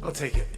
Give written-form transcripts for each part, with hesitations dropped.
I'll take it.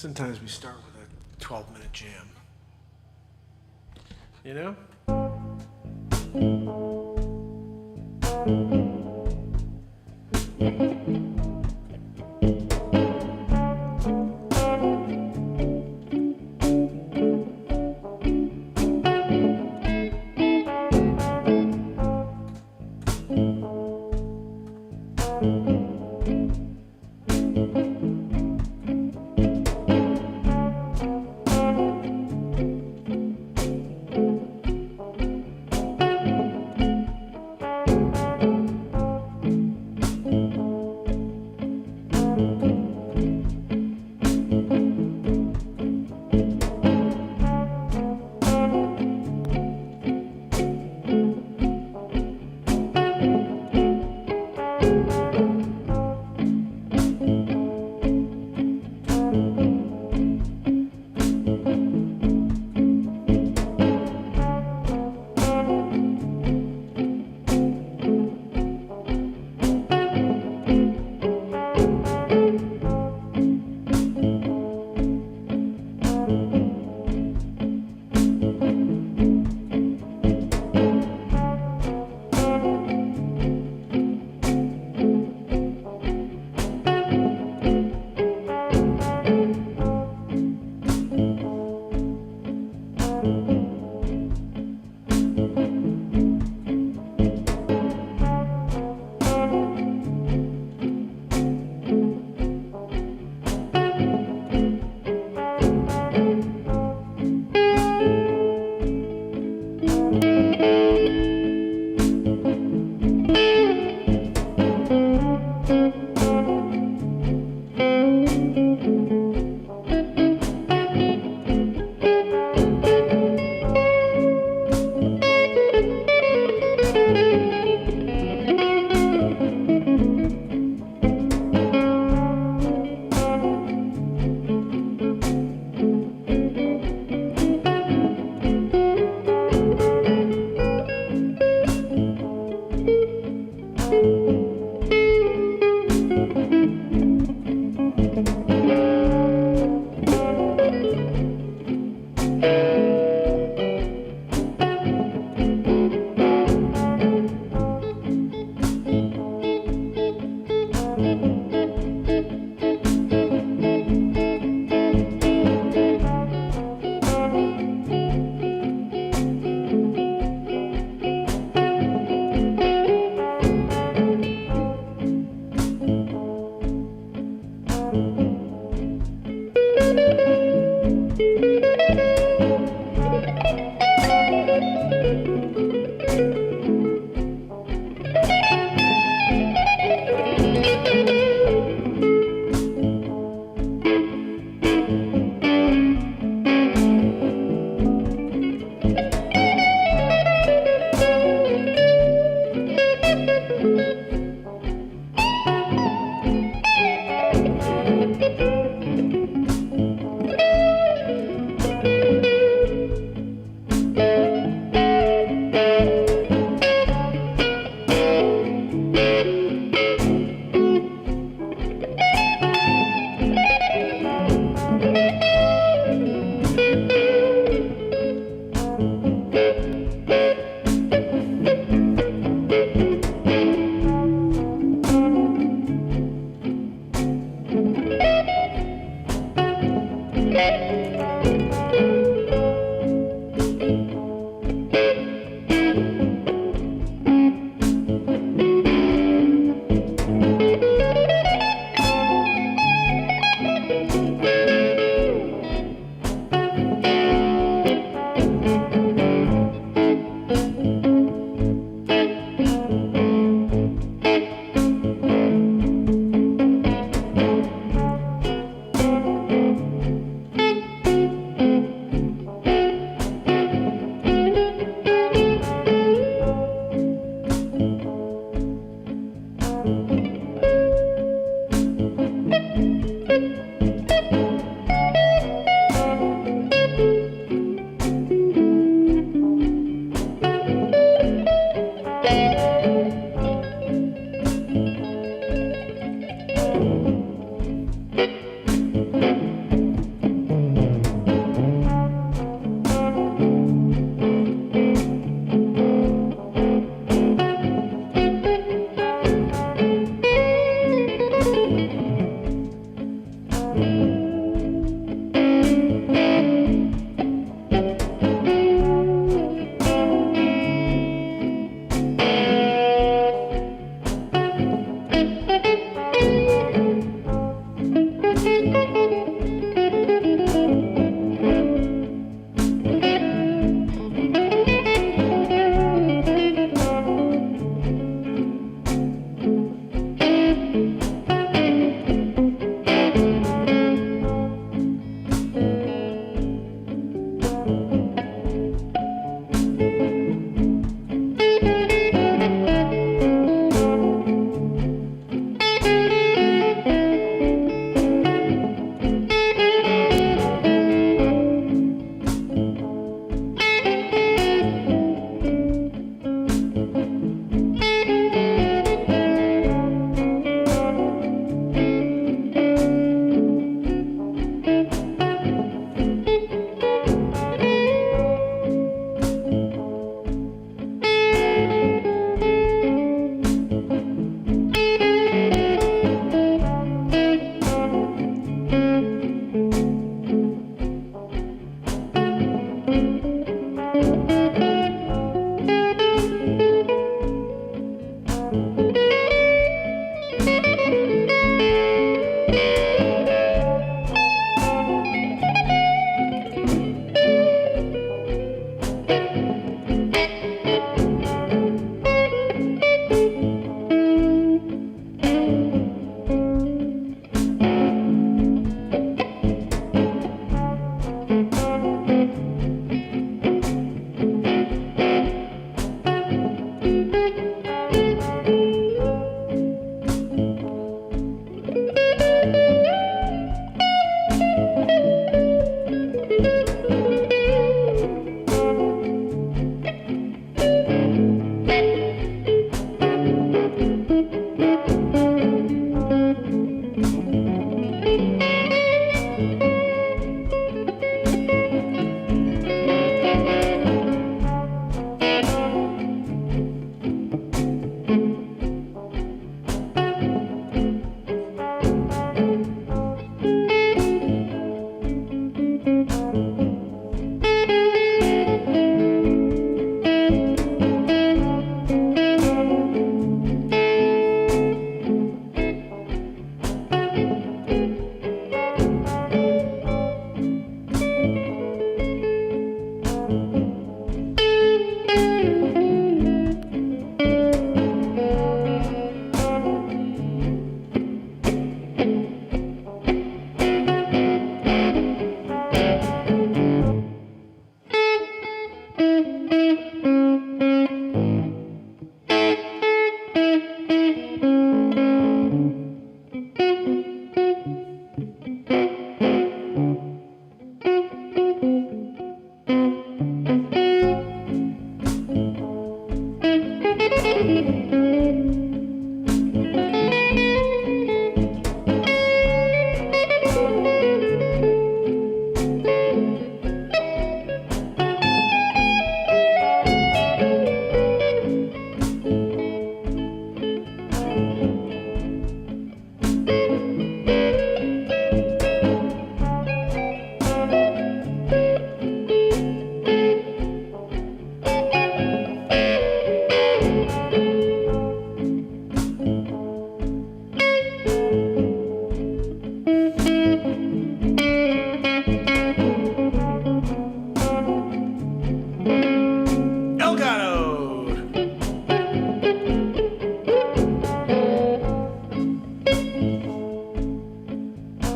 Sometimes we start with a 12-minute jam. You know?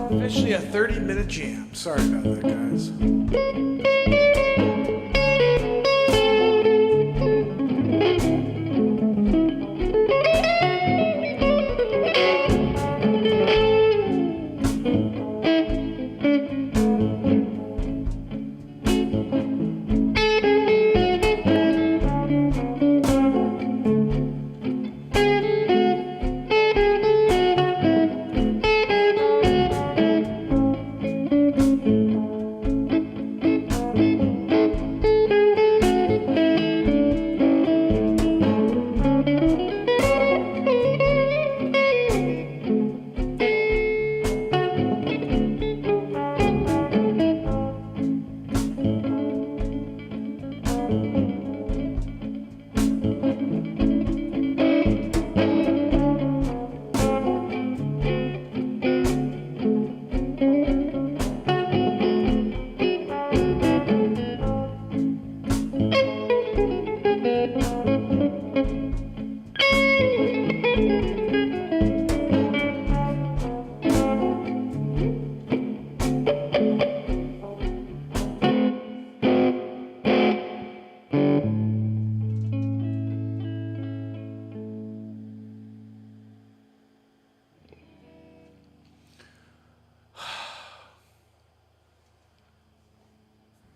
Officially a 30-minute jam. Sorry about that, guys.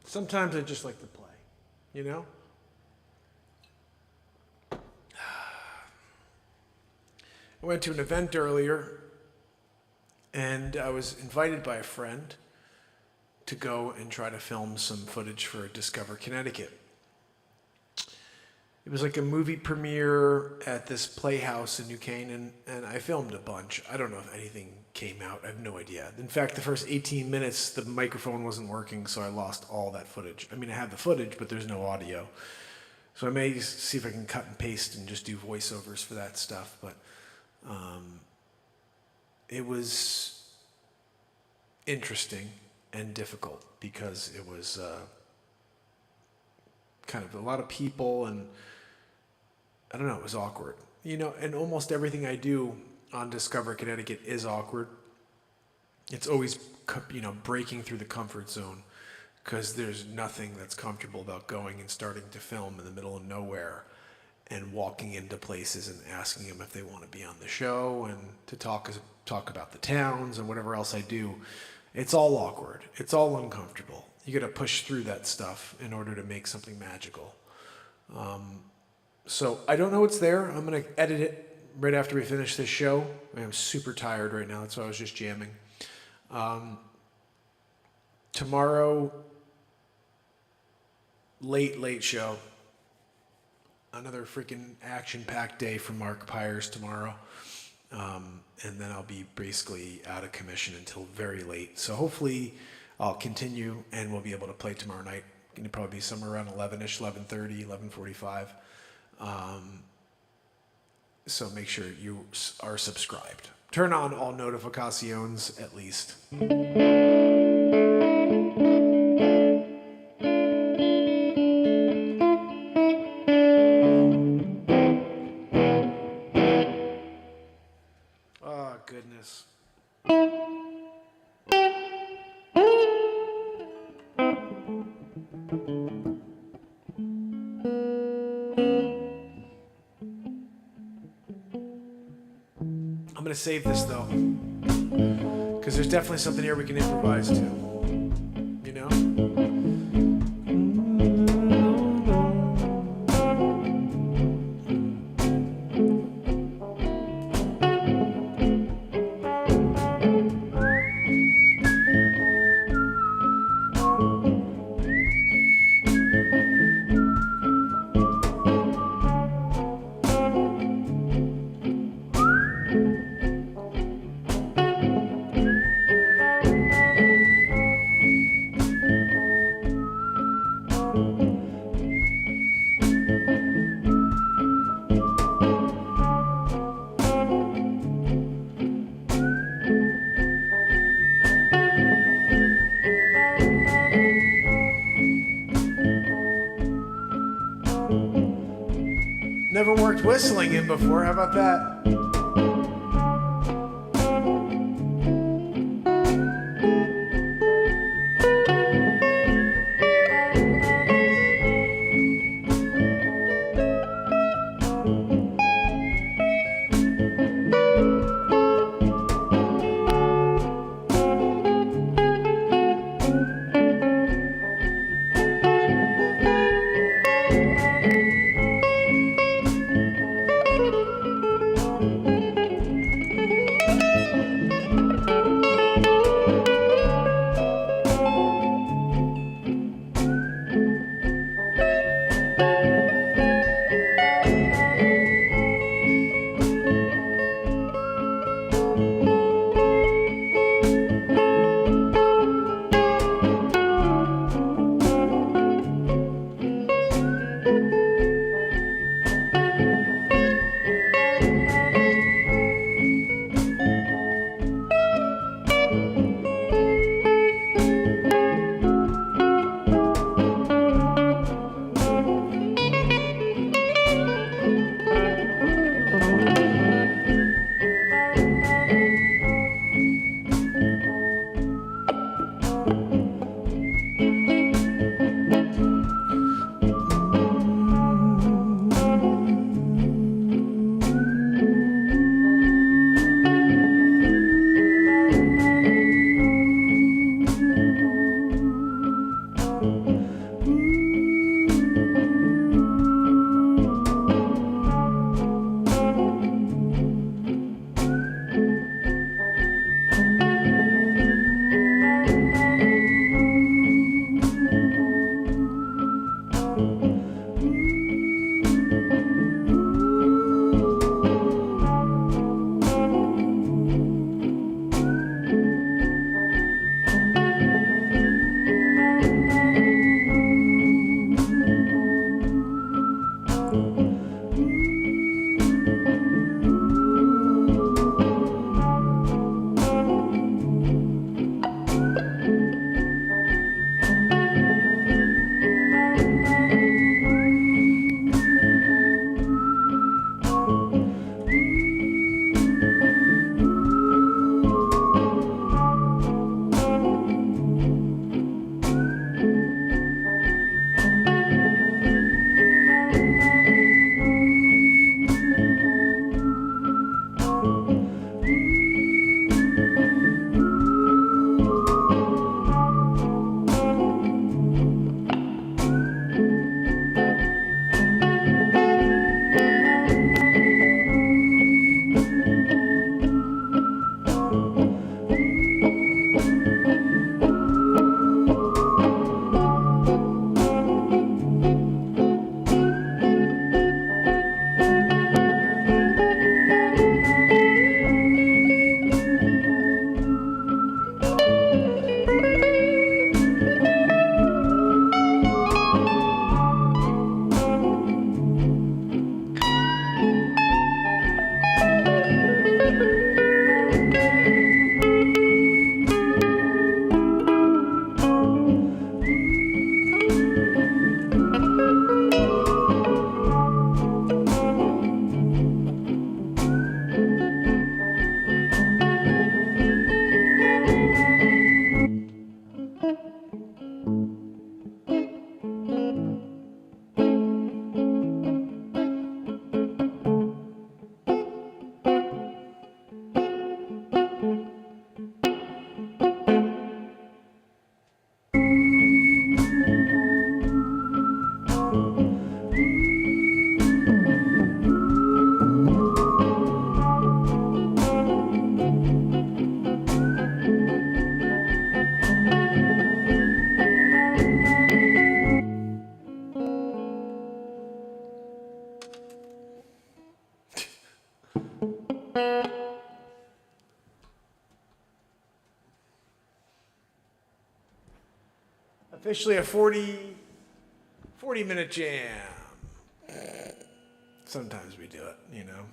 Sometimes I just like to play, you know? I went to an event earlier, and I was invited by a friend to go and try to film some footage for Discover Connecticut. It was like a movie premiere at this playhouse in New Canaan, and I filmed a bunch. I don't know if anything came out. I have no idea. In fact, the first 18 minutes, the microphone wasn't working, so I lost all that footage. I mean, I have the footage, but there's no audio. So I may see if I can cut and paste and just do voiceovers for that stuff, but it was interesting and difficult because it was kind of a lot of people, and I don't know, it was awkward. You know, and almost everything I do on Discover Connecticut is awkward. It's always, you know, breaking through the comfort zone, because there's nothing that's comfortable about going and starting to film in the middle of nowhere and walking into places and asking them if they want to be on the show and to talk about the towns and whatever else I do. It's all awkward. It's all uncomfortable. You got to push through that stuff in order to make something magical. So I don't know what's there. I'm going to edit it right after we finish this show. I'm super tired right now. That's why I was just jamming. Tomorrow, late show. Another freaking action-packed day for Mark Pires tomorrow. And then I'll be basically out of commission until very late. So hopefully I'll continue and we'll be able to play tomorrow night. It'll probably be somewhere around 11-ish, 11:30, 11:45. So make sure you are subscribed. Turn on all notifications at least. Oh, goodness. I'm going to save this, though, because there's definitely something here we can improvise to, you know? Never worked whistling in before. How about that? Officially a 40-minute jam. Sometimes we do it, you know.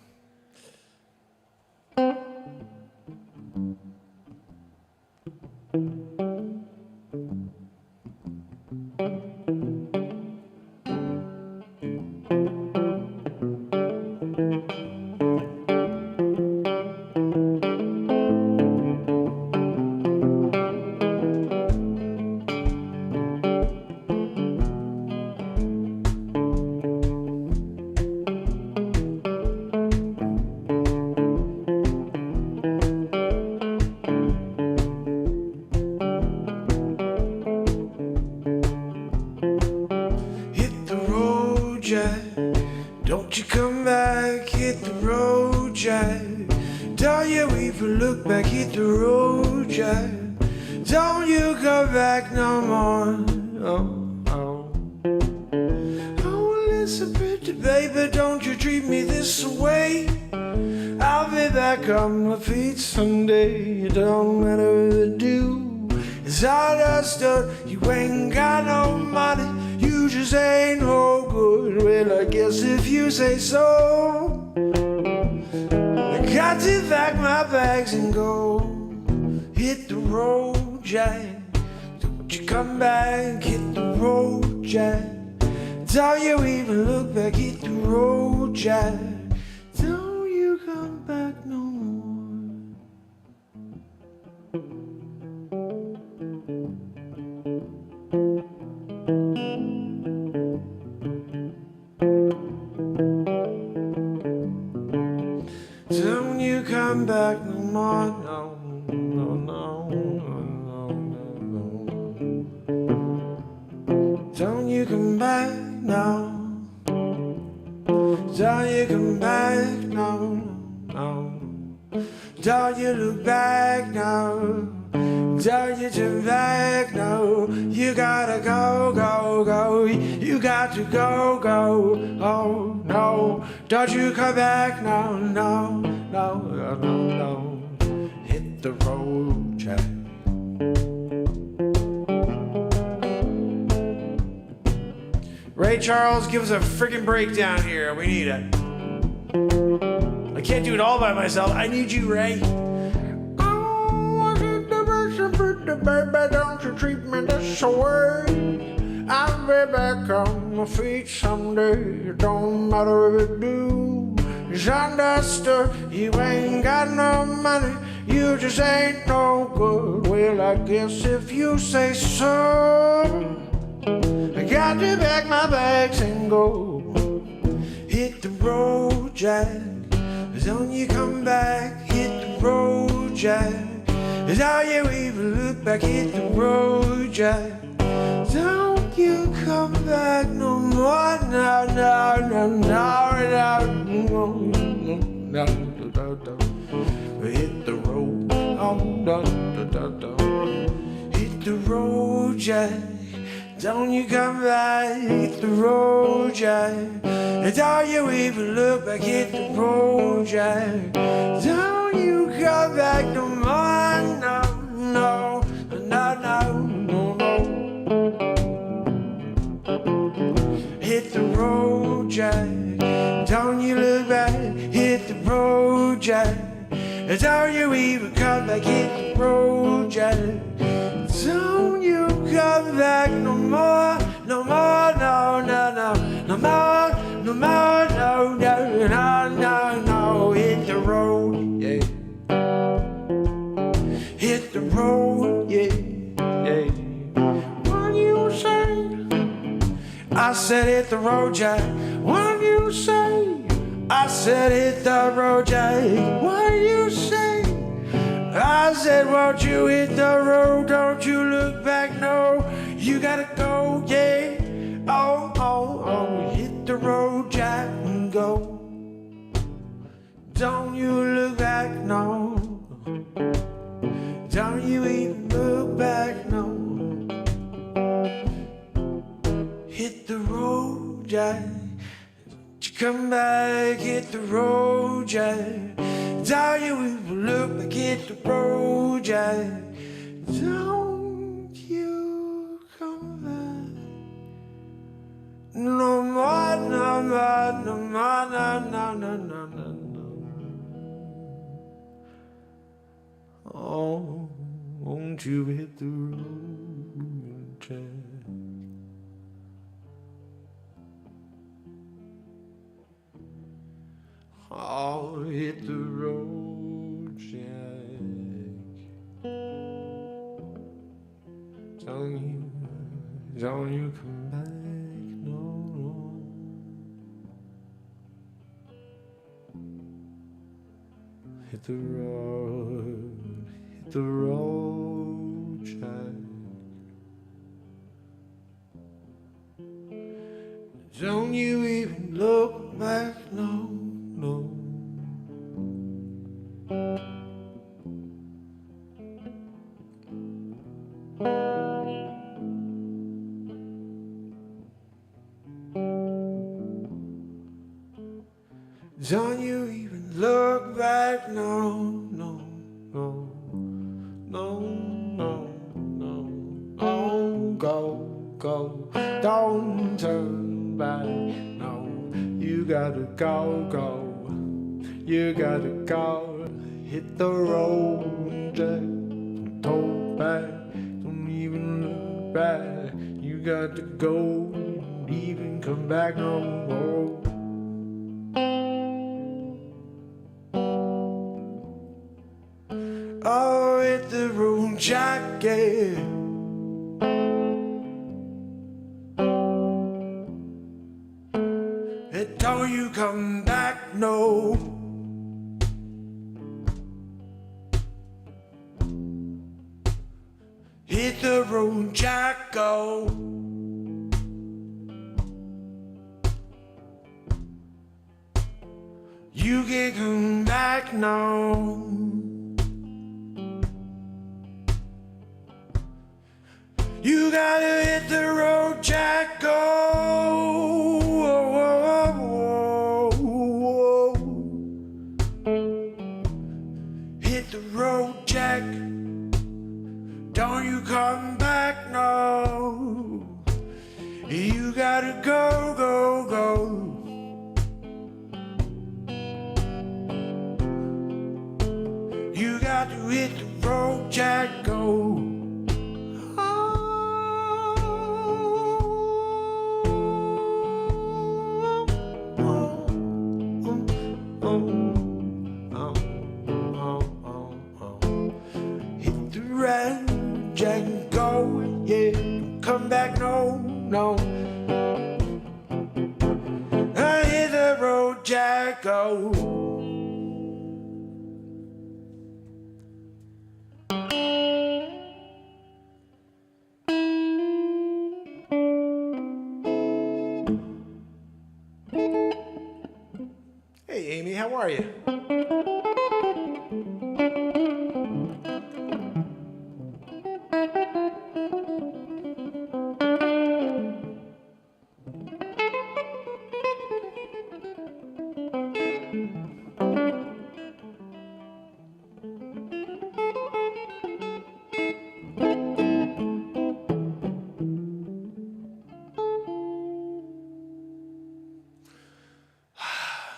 Don't you come back, hit the road, Jack. Don't you even look back, hit the road, Jack. Don't you come back no more. Oh, listen, pretty baby, don't you treat me this way. I'll be back on my feet someday. It don't matter what I do, it's understood. You ain't got no money, you just ain't no good. Well, I guess if you say so, I got to pack my bags and go. Hit the road, Jack. Don't you come back, hit the road, Jack. Don't you even look back, hit the road, Jack. Don't you come back no more. Don't you come back no more, no, no, no, no, no. Don't you come back now. Don't you come back now, no. Don't you look back now. Don't you turn back now. You gotta go, go, go. You got to go, go. Oh no, don't you come back now, no, no, no, no. Hit the road, Jack. Ray Charles, give us a freaking breakdown here. We need it. I can't do it all by myself. I need you, Ray. Oh, I get the version, pretty baby, don't you treat me this way. I'll be back on my feet someday. It don't matter if it do. It's understood. You ain't got no money, you just ain't no good. Well, I guess if you say so, I got to pack my bags and go. Hit the road, Jack. Don't you come back, hit the road, Jack. Don't you even look back, hit the road, Jack. Don't you come back no more, no, no, no, no, no, no, no. Hit the road, oh, no, no, no, no. Hit the road, Jack. Don't you come back, hit the road, Jack. Don't you even look back, hit the road, Jack. Don't you come back no more, no, no, no, no, no, no. Hit the road, Jack. Don't you look back, hit the road, Jack. Don't you even come back, hit the road, Jack. Don't you come back no more, no more, no, no, no, no more, no more, no, no, no, no, no. Hit the road, yeah. Hit the road, yeah, yeah. What you say? I said hit the road, Jack. What you say? I said hit the road, Jack. What you say? I said, won't you hit the road? Don't you look back, no. You gotta go, yeah. Oh, oh, oh. Hit the road, Jack, and go. Don't you look back, no. Don't you even look back, no. Hit the road, Jack. Don't you come back, hit the road, Jack. Don't you even look back, hit the road, Jack. Don't you come back no more, no more, no more, no, no, no, no, no, no. Oh, won't you hit the road, Jack? Oh, hit the road, Jack. Don't you come back, no, no. Hit the road, Jack. Don't you even look look back, no, no. Don't you even look back, no, no, no, no, no, no. Oh, go, don't turn back, no. You gotta go, you gotta go. Hit the road, Jack, don't back, don't even look back. You got to go, don't even come back no more. Oh, hit the road, Jack, yeah. And don't you come back, no. Hit the road, Jack, go. You can't come back, no. You gotta hit the road, Jack, go. Hit the road, Jack. Don't you come back, no. You gotta go, go, go. You got to hit the road, Jack, go. Hit the road, Jack, go, yeah. Come back, no, no. I hit the road, Jack, go. Hey, Amy, how are you?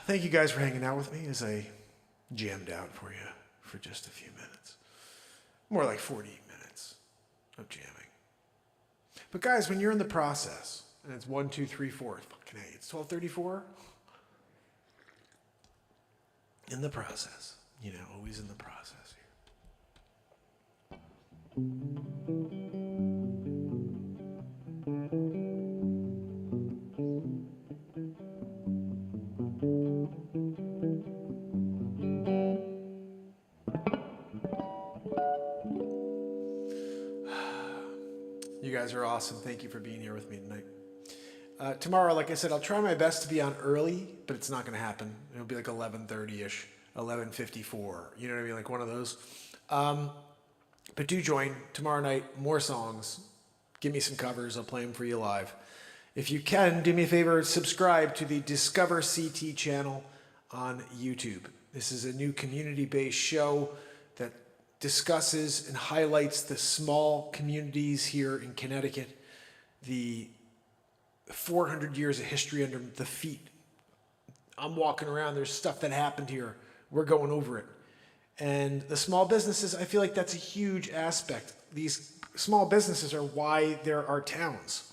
Thank you guys for hanging out with me as I jammed out for you for just a few minutes. More like 40 minutes of jamming. But guys, when you're in the process, and it's 1, 2, 3, 4, fucking A, it's 12:34. In the process, you know, always in the process You guys are awesome. Thank you for being here with me tonight. Tomorrow, like I said, I'll try my best to be on early, but it's not going to happen. It'll be like 11:30-ish, 11:54. You know what I mean? Like one of those. But do join tomorrow night. More songs. Give me some covers. I'll play them for you live. If you can, do me a favor, subscribe to the Discover CT channel on YouTube. This is a new community-based show that discusses and highlights the small communities here in Connecticut, the 400 years of history under the feet. I'm walking around, there's stuff that happened here. We're going over it. And the small businesses, I feel like that's a huge aspect. These small businesses are why there are towns.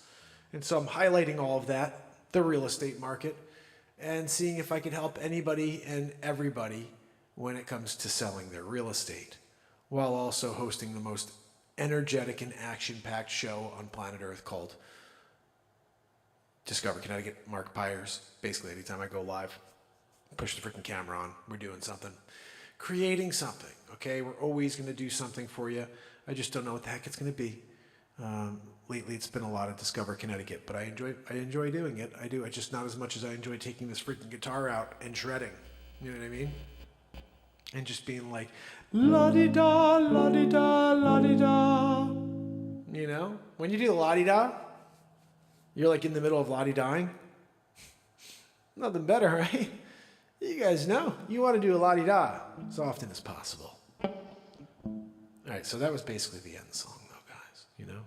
And so I'm highlighting all of that, the real estate market, and seeing if I can help anybody and everybody when it comes to selling their real estate, while also hosting the most energetic and action-packed show on planet Earth called Discover Connecticut, Mark Pires. Basically, anytime I go live, push the freaking camera on, we're doing something. Creating something, okay? We're always going to do something for you. I just don't know what the heck it's going to be. Lately, it's been a lot of Discover Connecticut, but I enjoy doing it. I do. I just not as much as I enjoy taking this freaking guitar out and shredding. You know what I mean? And just being like, la di da, la di da, la di da. You know, when you do la di da, you're like in the middle of la di daing. Nothing better, right? You guys know you want to do a la di da as often as possible. All right, so that was basically the end song, though, guys. You know.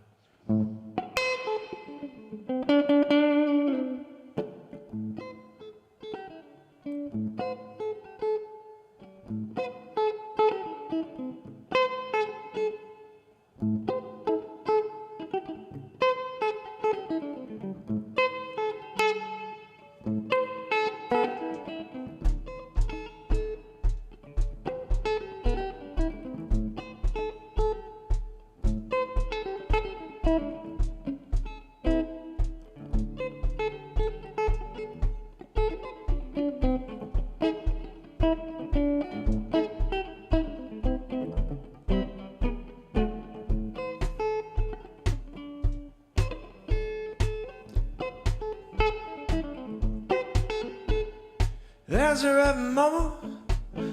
That's alright, mama.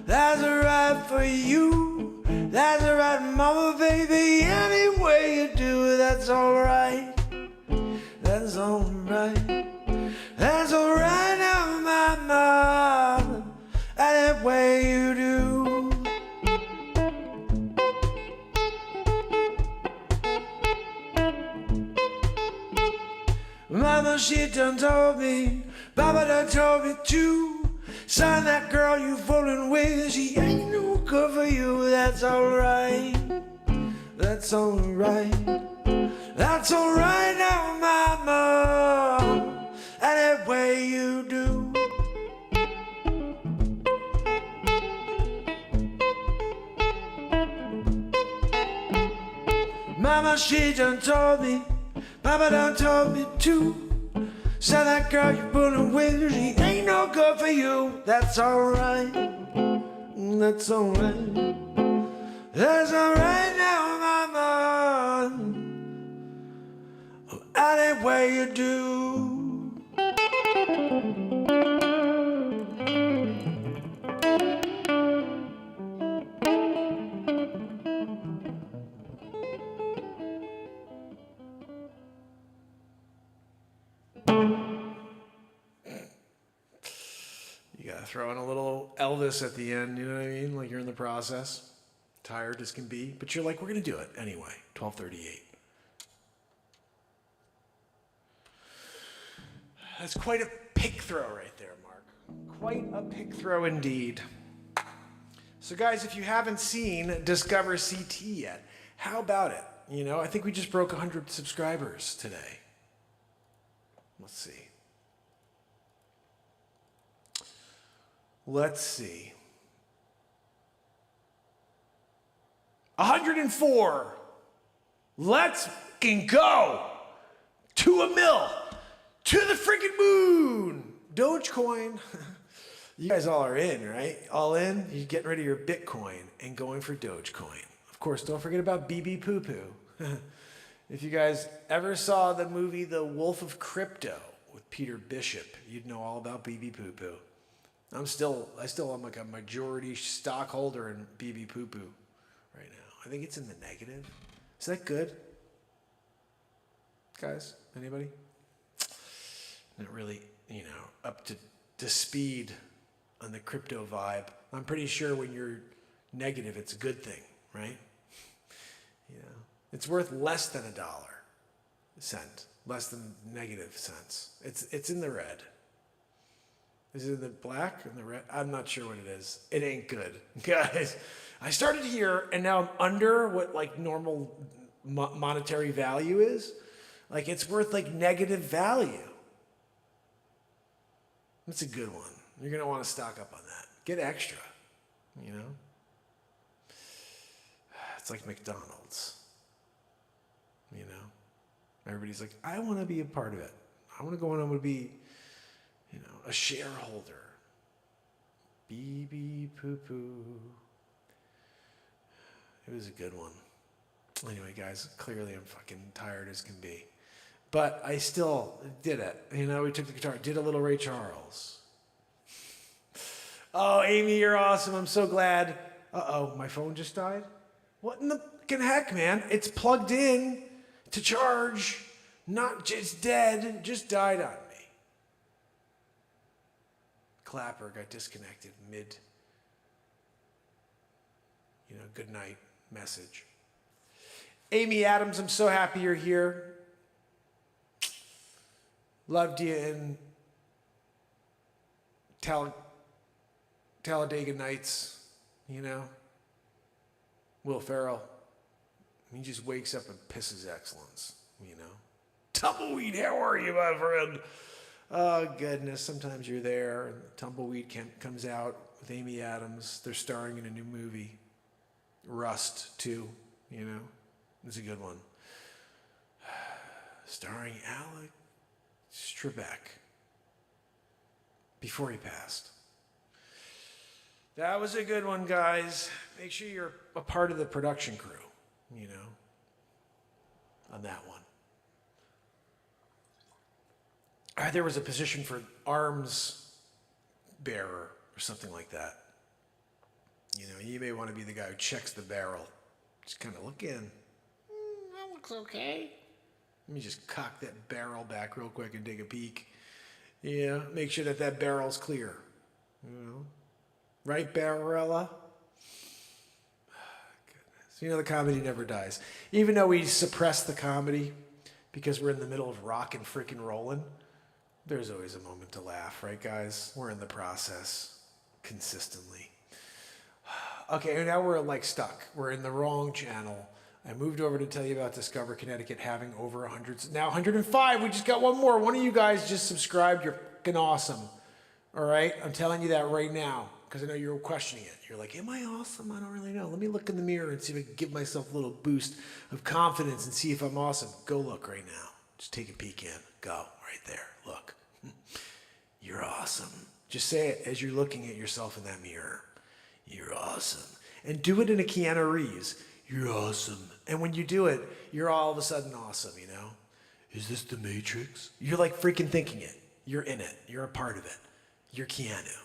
That's alright for you. That's alright, mama, baby. Any way you do it, that's alright. That's alright. That's alright now, mama. Any way you do. Mama, she done told me. Papa done told me too. Son, that girl you fooling with, she ain't no good for you. That's alright. That's alright. That's alright now, mama. Any way you do. Mama, she done told me. Papa done told me too. So that girl you're fooling with, she ain't no good for you. That's alright. That's alright. That's alright now, mama. Any way you do. You gotta throw in a little Elvis at the end, you know what I mean? Like you're in the process, tired as can be, but you're like, we're gonna do it anyway. 12:38. That's quite a pick throw right there, Mark. Quite a pick throw indeed. So guys, if you haven't seen Discover CT yet, how about it? You know, I think we just broke 100 subscribers today. Let's see. Let's see. 104. Let's fucking go to a mill, to the freaking moon. Dogecoin. You guys all are in, right? All in? You're getting rid of your Bitcoin and going for Dogecoin. Of course, don't forget about BB Poo Poo. If you guys ever saw the movie The Wolf of Crypto with Peter Bishop, you'd know all about BB Poo Poo. I still am like a majority stockholder in BB Poo Poo right now. I think it's in the negative. Is that good? Guys, anybody? Not really, you know, up to speed on the crypto vibe. I'm pretty sure when you're negative, it's a good thing, right? You know, it's worth less than $1 less than negative cents. It's in the red. Is it in the black and the red? I'm not sure what it is. It ain't good. Guys, I started here and now I'm under what like normal monetary value is. Like it's worth like negative value. That's a good one. You're going to want to stock up on that. Get extra, you know? It's like McDonald's, you know? Everybody's like, I want to be a part of it. I want to go and I want to be, you know, a shareholder. BB Poo Poo. It was a good one. Anyway, guys, clearly I'm fucking tired as can be. But I still did it. You know, we took the guitar, did a little Ray Charles. Oh, Amy, you're awesome. I'm so glad. Uh-oh, my phone just died? What in the fucking heck, man? It's plugged in to charge. Not just dead. Just died on me. Clapper got disconnected mid, good night message. Amy Adams, I'm so happy you're here. Loved you in Talladega Nights, Will Ferrell. He just wakes up and pisses excellence, Tumbleweed, how are you, my friend? Oh, goodness, sometimes you're there. And Tumbleweed comes out with Amy Adams. They're starring in a new movie. Rust, too, It's a good one. Starring Alex Trebek. Before he passed. That was a good one, guys. Make sure you're a part of the production crew, on that one. There was a position for arms bearer or something like that. You may want to be the guy who checks the barrel. Just kind of look in. That looks okay. Let me just cock that barrel back real quick and take a peek. Yeah, make sure that barrel's clear. Right, Barbarella? Goodness. The comedy never dies. Even though we suppress the comedy because we're in the middle of rock and frickin' rolling, there's always a moment to laugh, right, guys? We're in the process consistently. Okay, now we're stuck. We're in the wrong channel. I moved over to tell you about Discover Connecticut having over 100. Now 105. We just got one more. One of you guys just subscribed. You're fucking awesome. All right? I'm telling you that right now because I know you're questioning it. You're like, am I awesome? I don't really know. Let me look in the mirror and see if I can give myself a little boost of confidence and see if I'm awesome. Go look right now. Just take a peek in. Go right there. Look. You're awesome. Just say it as you're looking at yourself in that mirror. You're awesome. And do it in a Keanu Reeves. You're awesome. And when you do it, you're all of a sudden awesome, Is this the Matrix? You're freaking thinking it. You're in it. You're a part of it. You're Keanu,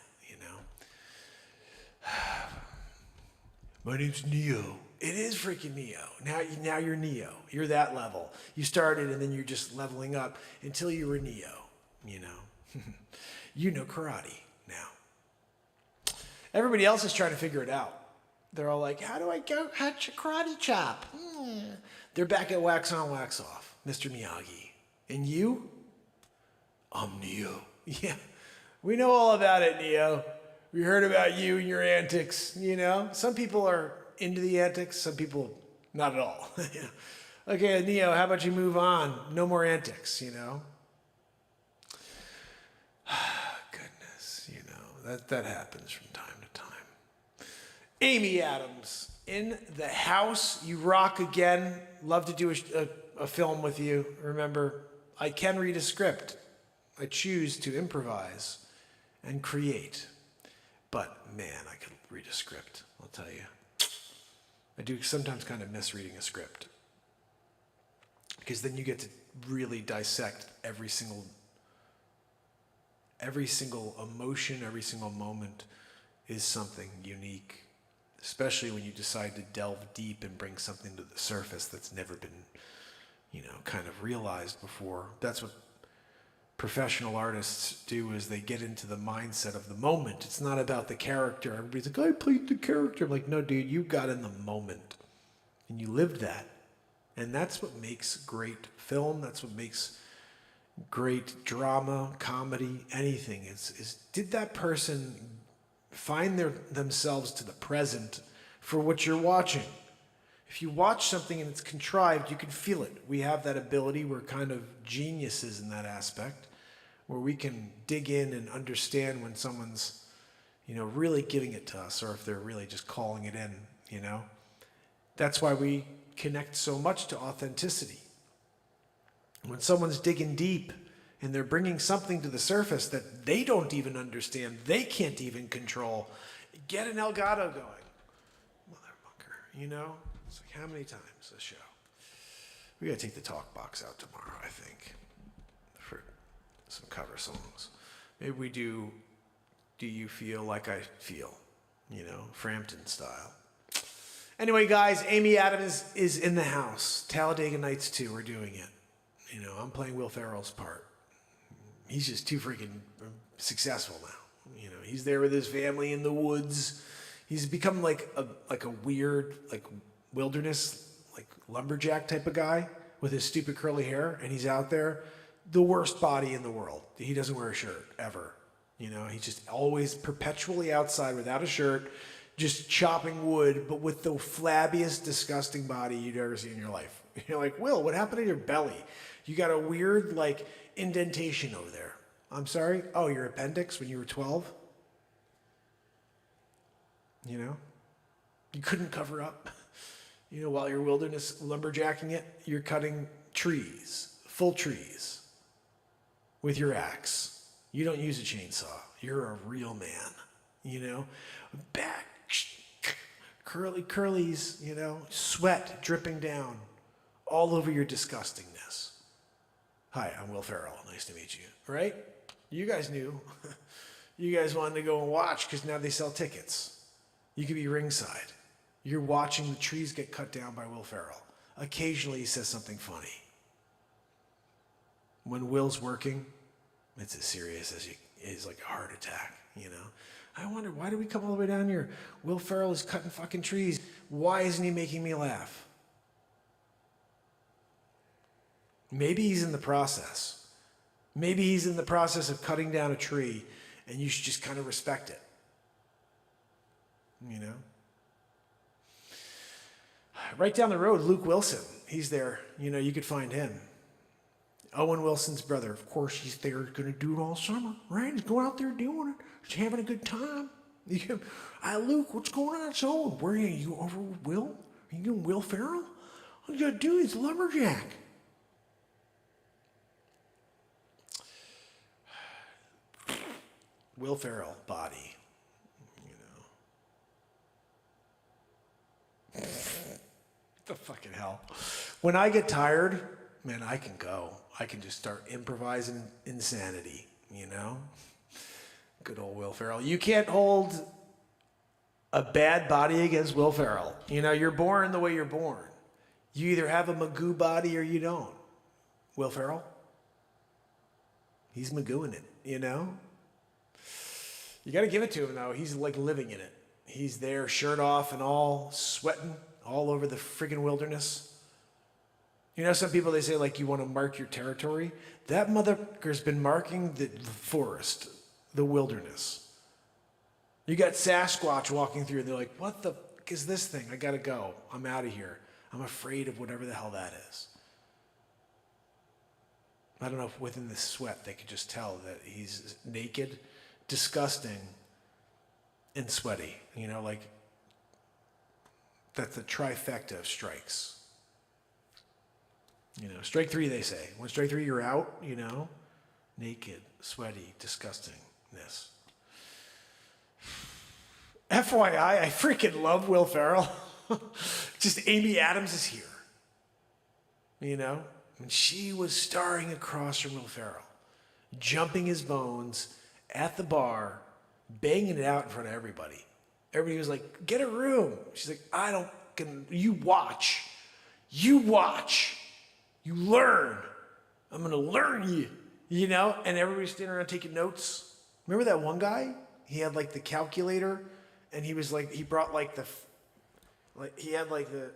My name's Neo. It is freaking Neo. Now you're Neo. You're that level. You started and then you're just leveling up until you were Neo, You know karate now. Everybody else is trying to figure it out. They're all like, how do I go hatch a karate chop? They're back at wax on, wax off, Mr. Miyagi. And you? I'm Neo. Yeah, we know all about it, Neo. We heard about you and your antics, Some people are into the antics, some people not at all. Okay, Neo, how about you move on? No more antics, Goodness, that happens from time to time. Amy Adams, in the house. You rock again. Love to do a film with you. Remember, I can read a script. I choose to improvise and create. But, man, I could read a script, I'll tell you. I do sometimes kind of miss reading a script. Because then you get to really dissect every single emotion, every single moment is something unique. Especially when you decide to delve deep and bring something to the surface that's never been, kind of realized before. That's what professional artists do, is they get into the mindset of the moment. It's not about the character. Everybody's like, I played the character. I'm like, no, dude, you got in the moment and you lived that. And that's what makes great film. That's what makes great drama, comedy, anything. Is did that person find themselves to the present for what you're watching? If you watch something and it's contrived, you can feel it. We have that ability. We're kind of geniuses in that aspect, where we can dig in and understand when someone's, really giving it to us, or if they're really just calling it in, That's why we connect so much to authenticity. When someone's digging deep and they're bringing something to the surface that they don't even understand, they can't even control, get an Elgato going. Motherfucker, It's like, how many times a show? We gotta take the talk box out tomorrow, I think, for some cover songs. Maybe we do You Feel Like I Feel, Frampton style. Anyway, guys, Amy Adams is in the house. Talladega Nights 2, we're doing it. I'm playing Will Ferrell's part. He's just too freaking successful now. He's there with his family in the woods. He's become like a weird, wilderness, lumberjack type of guy with his stupid curly hair, and he's out there. The worst body in the world. He doesn't wear a shirt, ever. He's just always perpetually outside without a shirt, just chopping wood, but with the flabbiest, disgusting body you'd ever see in your life. You're like, Will, what happened to your belly? You got a weird, indentation over there. I'm sorry? Oh, your appendix when you were 12? You couldn't cover up. While you're wilderness lumberjacking it, you're cutting trees, full trees, with your axe. You don't use a chainsaw. You're a real man, Back, curlies, sweat dripping down all over your disgustingness. Hi, I'm Will Ferrell. Nice to meet you. Right? You guys knew. You guys wanted to go and watch because now they sell tickets. You could be ringside. You're watching the trees get cut down by Will Ferrell. Occasionally he says something funny. When Will's working, it's as serious as is like a heart attack, I wonder, why did we come all the way down here? Will Ferrell is cutting fucking trees. Why isn't he making me laugh? Maybe he's in the process. Maybe he's in the process of cutting down a tree, and you should just kind of respect it. Right down the road, Luke Wilson. He's there. You could find him. Owen Wilson's brother. Of course, he's there going to do it all summer, right? He's going out there doing it. He's having a good time. Luke, what's going on? So, where are you? You over with Will? Are you doing Will Ferrell? All you got to do is lumberjack. Will Ferrell body. What the fucking hell? When I get tired, man, I can go. I can just start improvising insanity, Good old Will Ferrell. You can't hold a bad body against Will Ferrell. You're born the way you're born. You either have a Magoo body or you don't. Will Ferrell? He's Magooing it, You got to give it to him, though. He's living in it. He's there, shirt off and all, sweating all over the friggin' wilderness. Some people, they say, you want to mark your territory. That motherfucker's been marking the forest, the wilderness. You got Sasquatch walking through, and they're like, what the fuck is this thing? I got to go. I'm out of here. I'm afraid of whatever the hell that is. I don't know if within the sweat they could just tell that he's naked, disgusting, and sweaty. That's the trifecta of strikes. Strike 3, they say. When strike 3, you're out, naked, sweaty, disgustingness. FYI, I freaking love Will Ferrell. Just Amy Adams is here. And she was starring across from Will Ferrell, jumping his bones at the bar, banging it out in front of everybody. Everybody was like, get a room. She's like, you watch. You learn. I'm going to learn you, And everybody's standing around taking notes. Remember that one guy? He had the calculator, and he was he brought he had the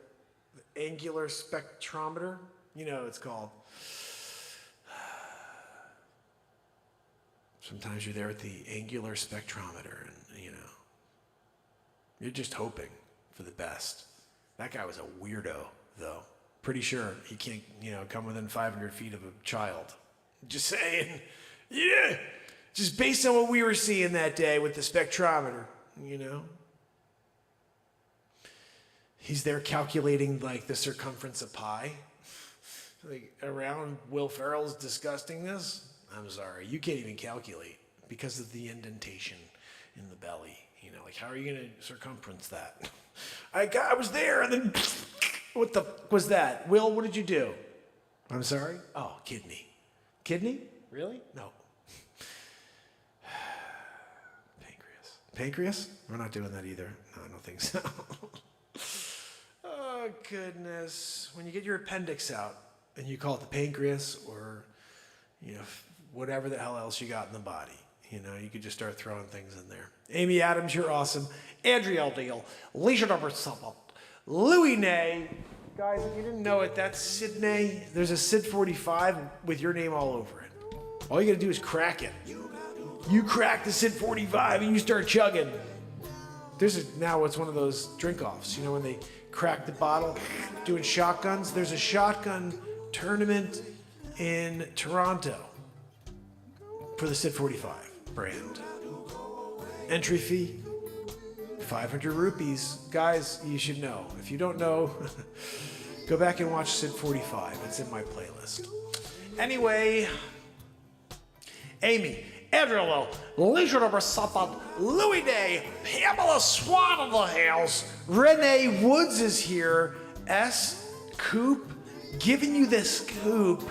angular spectrometer. What it's called. Sometimes you're there at the angular spectrometer, and you're just hoping for the best. That guy was a weirdo, though. Pretty sure he can't, come within 500 feet of a child. Just saying. Yeah. Just based on what we were seeing that day with the spectrometer, He's there calculating the circumference of pi. Around Will Ferrell's disgustingness. I'm sorry, you can't even calculate because of the indentation in the belly. How are you going to circumference that? I was there, and then What the was that? Will, what did you do? I'm sorry? Oh, kidney. Kidney? Really? No. Pancreas. Pancreas? We're not doing that either. No, I don't think so. Oh, goodness. When you get your appendix out and you call it the pancreas or, whatever the hell else you got in the body, you could just start throwing things in there. Amy Adams, you're awesome. Andrea Deal, Leisure Number Supple, Louis Ney. Guys, if you didn't know it, that's Sydney. There's a Sid 45 with your name all over it. All you gotta do is crack it. You crack the Sid 45 and you start chugging. Now it's one of those drink-offs, when they crack the bottle, doing shotguns. There's a shotgun tournament in Toronto for the Sid 45 brand. Entry fee, 500 rupees. Guys, you should know. If you don't know, go back and watch Sid 45. It's in my playlist. Anyway, Amy, Andrew, Leisure Number Supple, Louis Day, Pamela Swan of the Hills, Renee Woods is here, S. Coop, giving you this scoop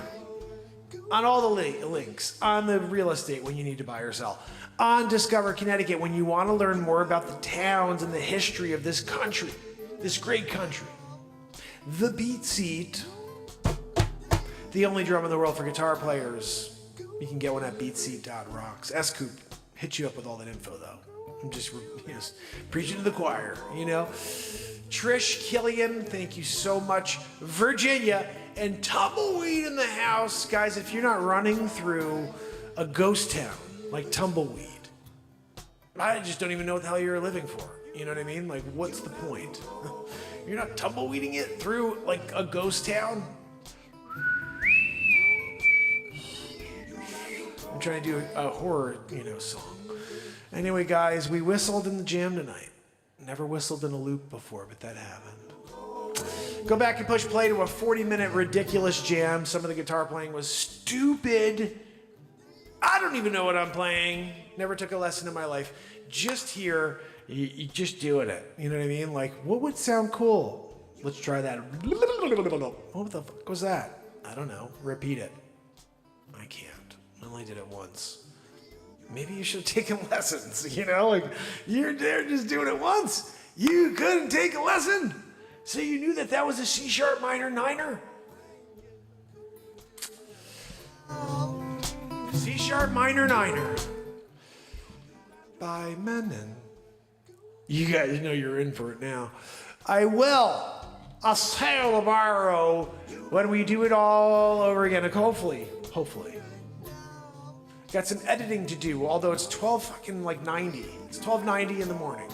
on all the links, on the real estate when you need to buy or sell, on Discover Connecticut when you want to learn more about the towns and the history of this country, this great country. The Beat Seat, the only drum in the world for guitar players. You can get one at beatseat.rocks. S-Coop hit you up with all that info, though. I'm just preaching to the choir, Trish Killian, thank you so much. Virginia, and Tumbleweed in the house. Guys, if you're not running through a ghost town like Tumbleweed, I just don't even know what the hell you're living for. You know what I mean? Like, what's the point? You're not tumbleweeding it through, like, a ghost town? I'm trying to do a horror, song. Anyway, guys, we whistled in the jam tonight. Never whistled in a loop before, but that happened. Go back and push play to a 40-minute ridiculous jam. Some of the guitar playing was stupid. I don't even know what I'm playing. Never took a lesson in my life. Just here, you just doing it. You know what I mean? Like, what would sound cool? Let's try that. What the fuck was that? I don't know. Repeat it. I can't. I only did it once. Maybe you should have taken lessons, like you're there just doing it once. You couldn't take a lesson. So you knew that was a C sharp minor niner. C sharp minor niner by Menon. You guys know you're in for it now. I will. I'll say tomorrow when we do it all over again. Hopefully. Got some editing to do, although it's 90. It's 12:90 in the morning.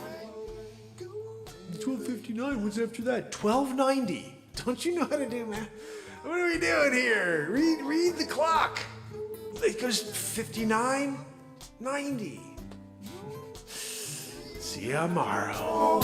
12:59, what's after that? 12:90. Don't you know how to do math? What are we doing here? Read the clock. It goes 59, 90. See you tomorrow.